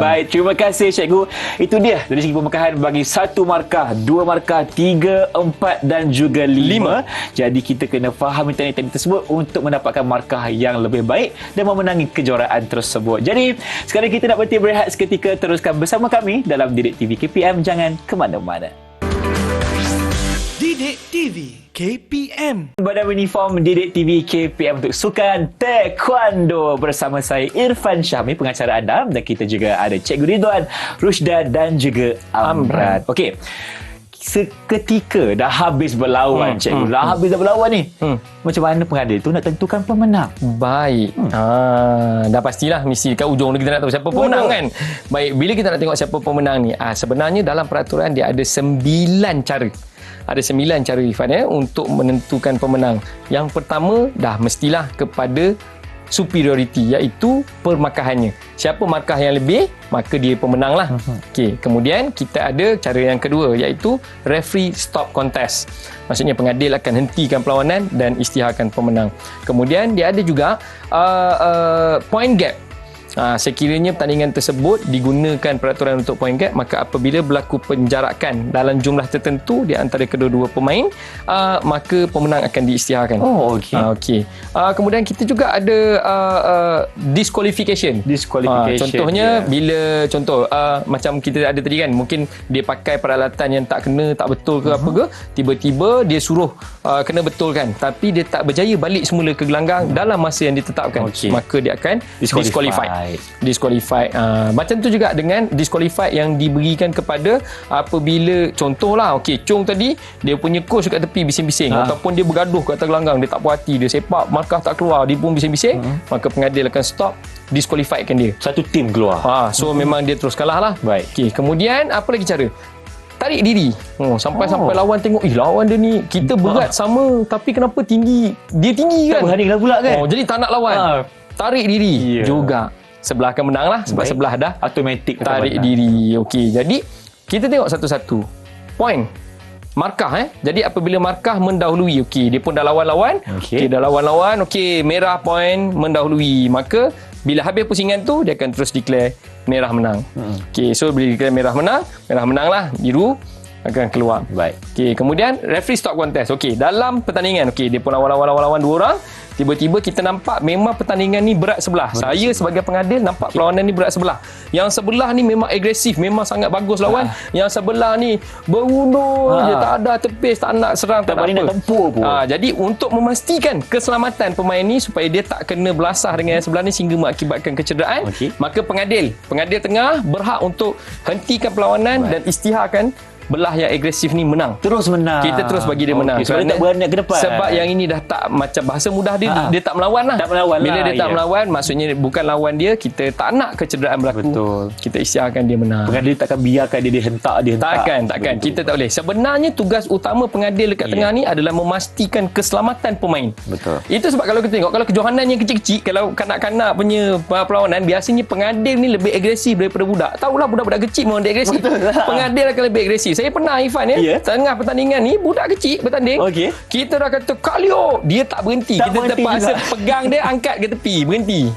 Baik, terima kasih cikgu. Itu dia dari segi pemekahan bagi 1 markah, 2 markah, 3, 4 dan juga 5. Jadi kita kena fahami teknik-teknik tersebut untuk mendapatkan markah yang lebih baik dan memenangi kejuaraan tersebut. Jadi, sekarang kita nak berhenti berehat seketika. Teruskan bersama kami dalam Didik TV KPM. Jangan ke mana-mana. Didik TV KPM. Badan uniform Didik TV KPM untuk sukan taekwondo bersama saya Irfan Syahmi, pengacara anda, dan kita juga ada Cikgu Ridwan, Rusdan dan juga Amran. Okey. Seketika dah habis berlawan, cikgu. Dah habis dah berlawan ni. Macam mana pengadil tu nak tentukan pemenang? Baik. Dah pastilah mesti kat ujung ni kita nak tahu siapa pemenang kan. Baik, bila kita nak tengok siapa pemenang ni, sebenarnya dalam peraturan dia ada 9 cara. Ada 9 cara, Irfan, untuk menentukan pemenang. Yang pertama, dah mestilah kepada superiority, iaitu permarkahannya. Siapa markah yang lebih, maka dia pemenang lah. Okey, kemudian kita ada cara yang kedua, iaitu referee stop contest. Maksudnya pengadil akan hentikan perlawanan dan isytiharkan pemenang. Kemudian dia ada juga point gap. Sekiranya pertandingan tersebut digunakan peraturan untuk point gap, maka apabila berlaku penjarakan dalam jumlah tertentu di antara kedua-dua pemain, maka pemenang akan diisytiharkan. Oh, okey. Okey. Kemudian kita juga ada disqualification. Contohnya bila macam kita ada tadi kan, mungkin dia pakai peralatan yang tak kena, tak betul ke apa ke, tiba-tiba dia suruh kena betulkan, tapi dia tak berjaya balik semula ke gelanggang dalam masa yang ditetapkan. Maka dia akan disqualified. Macam tu juga dengan disqualified yang diberikan kepada apabila contohlah, Chong tadi dia punya coach kat tepi bising-bising, ataupun dia bergaduh kat atas gelanggang, dia tak puas hati, dia sepak markah tak keluar, dia pun bising-bising, maka pengadil akan stop, disqualifiedkan dia. Satu tim keluar. So memang dia terus kalah lah. Baik. Okey, kemudian apa lagi cara? Tarik diri. Sampai lawan tengok, lawan dia ni kita berat sama, tapi kenapa tinggi? Dia tinggi kan? Tak berani pula kan? Jadi tak nak lawan. Tarik diri juga. Sebelah akan menang lah, sebab sebelah dah automatik tarik diri. Okey, jadi kita tengok satu-satu. Point. Markah Jadi apabila markah mendahului, dia pun dah lawan-lawan. Dah lawan-lawan. Merah point mendahului. Maka bila habis pusingan tu, dia akan terus declare merah menang. So bila declare merah menang lah, biru akan keluar. Baik. Kemudian referee stop contest. Dalam pertandingan, dia pun lawan 2 orang. Tiba-tiba kita nampak memang pertandingan ni berat sebelah. Saya sebagai pengadil nampak perlawanan ni berat sebelah. Yang sebelah ni memang agresif, memang sangat bagus lawan. Yang sebelah ni berundur je, tak ada tepis, tak nak serang, tak berani apa. nak tempur pun. Jadi untuk memastikan keselamatan pemain ni supaya dia tak kena belasah dengan yang sebelah ni sehingga mengakibatkan kecederaan, maka pengadil tengah berhak untuk hentikan perlawanan dan isytiharkan belah yang agresif ni menang. Terus menang. Kita terus bagi dia menang. Sebab dia tak berani nak ke depan. Sebab yang ini dah tak, macam bahasa mudah dia tak melawan lah. Tak melawan Bila lah, dia tak melawan, maksudnya bukan lawan dia, kita tak nak kecederaan berlaku. Betul. Kita isytiharkan dia menang. Pengadil takkan biarkan dia dihentak. Takkan. Kita tak boleh. Sebenarnya tugas utama pengadil dekat tengah ni adalah memastikan keselamatan pemain. Betul. Itu sebab kalau kita tengok, kalau kejohanan yang kecil-kecil, kalau kanak-kanak punya perlawanan, biasanya pengadil ni lebih agresif daripada budak. Tahulah budak-budak kecil memang dia agresif. Pengadil akan lebih agresif. Saya pernah, Irfan, tengah pertandingan ni budak kecil bertanding, kita dah kata Kalio, dia tak berhenti. Kita terpaksa pegang dia, angkat ke tepi, berhenti.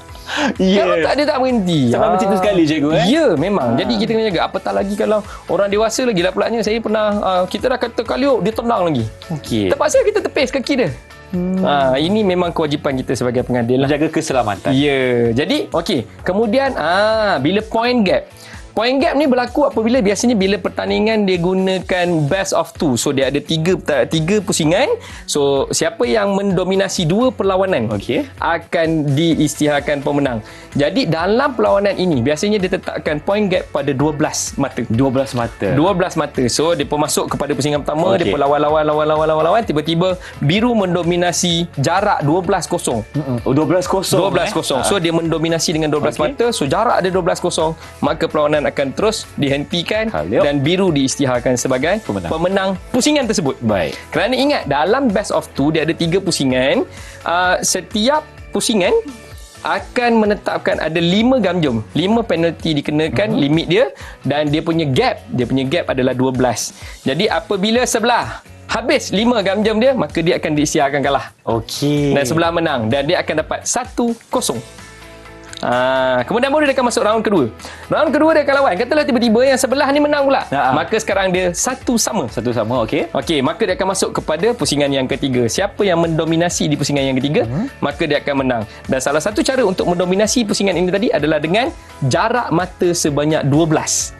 Kalau tak, dia tak berhenti. Sampai macam tu sekali, cikgu. Ya, memang. Jadi kita kena jaga. Apatah lagi kalau orang dewasa lagi lah pulaknya. Saya pernah, kita dah kata Kalio, dia tendang lagi. Terpaksa kita tepis kaki dia. Ini memang kewajipan kita sebagai pengadil lah. Jaga keselamatan. Ya. Jadi, kemudian bila point gap. Point gap ni berlaku apabila biasanya bila pertandingan dia gunakan best of two. So dia ada tiga pusingan. So siapa yang mendominasi dua perlawanan akan diisytiharkan pemenang. Jadi dalam perlawanan ini biasanya dia tetapkan point gap pada 12 mata. 12 mata. So dia pun masuk kepada pusingan pertama, dia pun lawan, tiba-tiba biru mendominasi jarak 12-0. 12-0. So dia mendominasi dengan 12 mata. So jarak dia 12-0, maka perlawanan akan terus dihentikan dan biru diisytiharkan sebagai pemenang pusingan tersebut. Baik. Kerana ingat, dalam best of two dia ada 3 pusingan. Setiap pusingan akan menetapkan ada 5 gamjum. 5 penalti dikenakan, limit dia, dan dia punya gap adalah 12. Jadi apabila sebelah habis 5 gamjum dia, maka dia akan diisytiharkan kalah. Dan sebelah menang dan dia akan dapat 1-0. Kemudian baru dia akan masuk round kedua. Round kedua dia akan lawan. Katalah tiba-tiba yang sebelah ni menang pula. Maka sekarang dia 1-sama. Okey, maka dia akan masuk kepada pusingan yang ketiga. Siapa yang mendominasi di pusingan yang ketiga, maka dia akan menang. Dan salah satu cara untuk mendominasi pusingan ini tadi adalah dengan jarak mata sebanyak 12.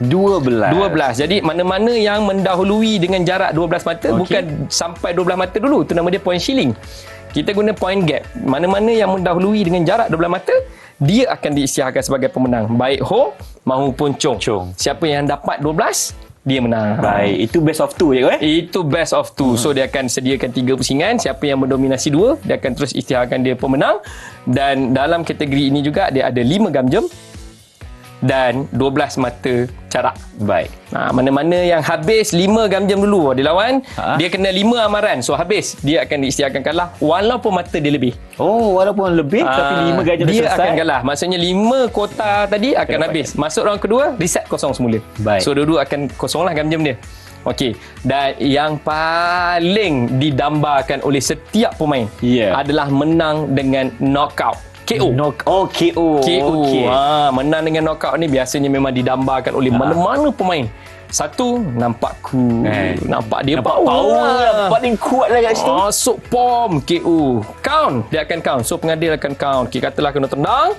Jadi mana-mana yang mendahului dengan jarak 12 mata, bukan sampai 12 mata dulu. Itu nama dia point shilling. Kita guna point gap. Mana-mana yang mendahului dengan jarak 12 mata, dia akan diisytiharkan sebagai pemenang, baik Ho maupun Chong. Siapa yang dapat 12, dia menang. Baik, itu best of two, cikgu. Itu best of two. So dia akan sediakan 3 pusingan. Siapa yang mendominasi 2, dia akan terus isytiharkan dia pemenang. Dan dalam kategori ini juga dia ada 5 gamjum dan 12 mata jarak. Baik. Mana-mana yang habis 5 gamjum dulu dia lawan, dia kena 5 amaran. So habis, dia akan diisytiharkan kalah walaupun mata dia lebih. Walaupun lebih tapi 5 gamjum dah dia selesai, akan kalah. Maksudnya 5 kota tadi akan habis. Masuk round kedua, reset kosong semula. Baik. So dua-dua akan kosong lah gamjum dia. Dan yang paling didambakan oleh setiap pemain adalah menang dengan knockout. KO. Menang dengan knockout ni biasanya memang didambakan oleh mana-mana pemain. Satu, nampak cool. Nampak dia power. Paling kuat lah kat situ. Masuk pom KO. Count. Dia akan count. So pengadil akan count. Katalah kena tendang.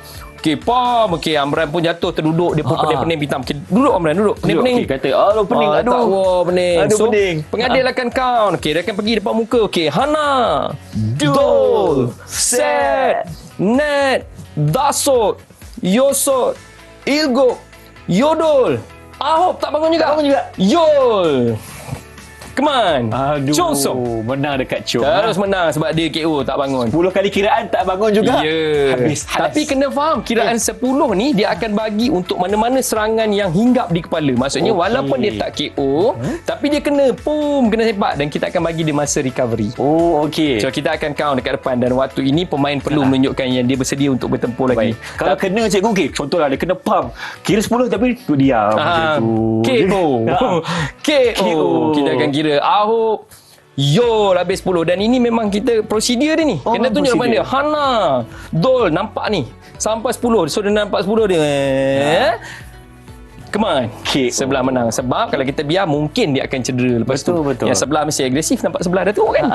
Pom. Amran pun jatuh terduduk. Dia pun pening-pening pitam. Duduk Amran, duduk. Pening-pening. Kata, pening. Pening. So pengadil akan count. Dia akan pergi depan muka. Hana. Dol. Set. Net, Dasot, Yosot, Ilgo, Yodol. Ahop tak bangun juga. Yol. Come on. Chong. Menang dekat Chong. Terus menang sebab dia KO tak bangun. 10 kali kiraan tak bangun juga. Habis. Tapi kena faham, kiraan 10 ni dia akan bagi untuk mana-mana serangan yang hinggap di kepala. Maksudnya walaupun dia tak KO, tapi dia kena sepak dan kita akan bagi dia masa recovery. So kita akan count dekat depan dan waktu ini pemain perlu menunjukkan yang dia bersedia untuk bertempur lagi. Kalau kena cikgu, contohlah dia kena pump. Kira 10 tapi tu diam macam tu. KO. Kita akan kira Ahok habis 10. Dan ini memang kita prosedur dia ni. Kena tunjuk depan dia. Hana Dol nampak ni sampai 10. So dia nampak 10 dia Come on. KO. Sebelah menang. Sebab kalau kita biar, mungkin dia akan cedera lepas tu. Betul. Yang sebelah mesti agresif, nampak sebelah dah teruk kan?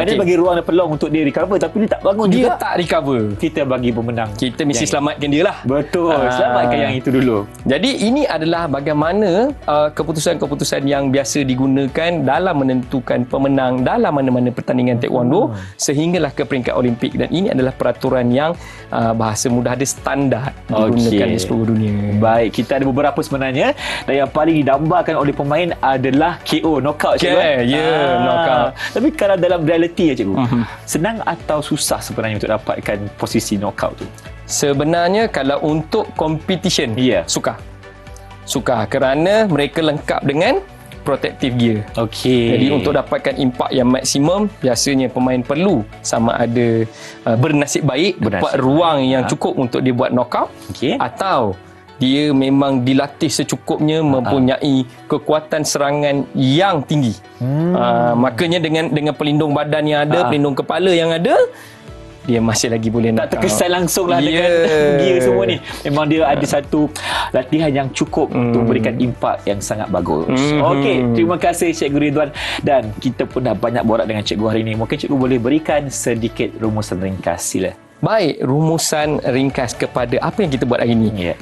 Dia bagi ruang dan peluang untuk dia recover, tapi dia tak bangun Dia juga. tak recover. Kita bagi pemenang. Kita mesti selamatkan dia lah. Betul. Selamatkan yang itu dulu. Jadi ini adalah bagaimana keputusan-keputusan yang biasa digunakan dalam menentukan pemenang dalam mana-mana pertandingan taekwondo sehinggalah ke peringkat Olimpik, dan ini adalah peraturan yang bahasa mudah ada standar digunakan di seluruh dunia. Baik, kita ada beberapa sebenarnya, dan yang paling didambakan oleh pemain adalah KO, knockout, cikgu. Knockout. Tapi kalau dalam realiti ya cikgu, senang atau susah sebenarnya untuk dapatkan posisi knockout tu? Sebenarnya kalau untuk competition, suka kerana mereka lengkap dengan protective gear. Okey. Jadi untuk dapatkan impak yang maksimum, biasanya pemain perlu sama ada bernasib baik, dapat ruang yang cukup untuk dia buat knockout, atau dia memang dilatih secukupnya, mempunyai kekuatan serangan yang tinggi. Makanya dengan pelindung badan yang ada, pelindung kepala yang ada, dia masih lagi boleh tak terkesan langsung lah dengan gear semua ni. Memang dia ada satu latihan yang cukup untuk memberikan impak yang sangat bagus. Okey, terima kasih Cikgu Ridwan, dan kita pun dah banyak borak dengan cikgu hari ini. Mungkin cikgu boleh berikan sedikit rumusan ringkas, sila. Baik, rumusan ringkas kepada apa yang kita buat hari ini.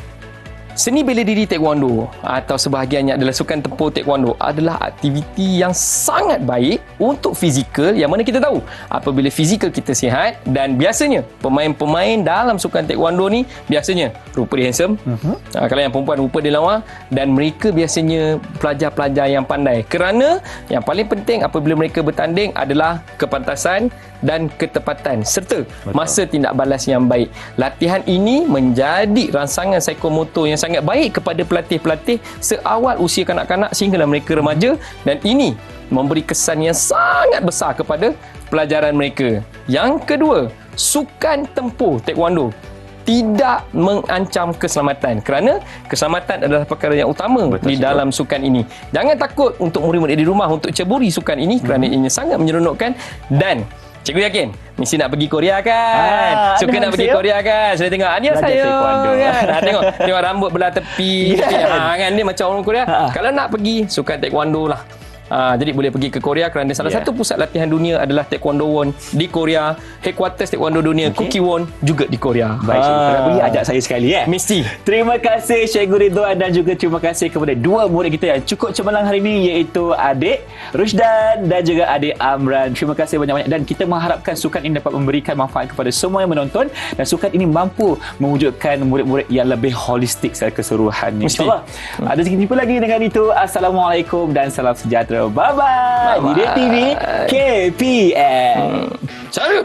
Seni bela diri taekwondo atau sebahagiannya adalah sukan tempur taekwondo adalah aktiviti yang sangat baik untuk fizikal, yang mana kita tahu apabila fizikal kita sihat, dan biasanya pemain-pemain dalam sukan taekwondo ni biasanya rupa dia handsome. Kalau yang perempuan rupa dia lawa, dan mereka biasanya pelajar-pelajar yang pandai, kerana yang paling penting apabila mereka bertanding adalah kepantasan dan ketepatan serta masa tindak balas yang baik. Latihan ini menjadi rangsangan psikomotor yang sangat baik kepada pelatih-pelatih seawal usia kanak-kanak sehinggalah mereka remaja, dan ini memberi kesan yang sangat besar kepada pelajaran mereka. Yang kedua, sukan tempur taekwondo tidak mengancam keselamatan, kerana keselamatan adalah perkara yang utama di dalam sukan ini. Jangan takut untuk murid-murid di rumah untuk ceburi sukan ini, kerana ini sangat menyeronokkan. Dan cikgu yakin mesti nak pergi Korea kan? Suka nak pergi Korea kan? Sudah tengok dia saya kan? Tengok rambut belah tepi kan, dia macam orang Korea. Kalau nak pergi sukan taekwondo lah. Jadi boleh pergi ke Korea, kerana salah satu pusat latihan dunia adalah Taekwondo Won di Korea. Headquarters Taekwondo dunia Kuki Won juga di Korea. Baik, kalau pergi ajak saya sekali Mesti. Terima kasih Cikgu Ridwan, dan juga terima kasih kepada dua murid kita yang cukup cemerlang hari ini, iaitu adik Rushdan dan juga adik Amran. Terima kasih banyak-banyak, dan kita mengharapkan sukan ini dapat memberikan manfaat kepada semua yang menonton, dan sukan ini mampu mewujudkan murid-murid yang lebih holistik secara keseluruhannya. InsyaAllah. Ada sedikit jumpa lagi. Dengan itu, Assalamualaikum dan salam sejahtera. Bye-bye. Di Didik TV KPM. Salut.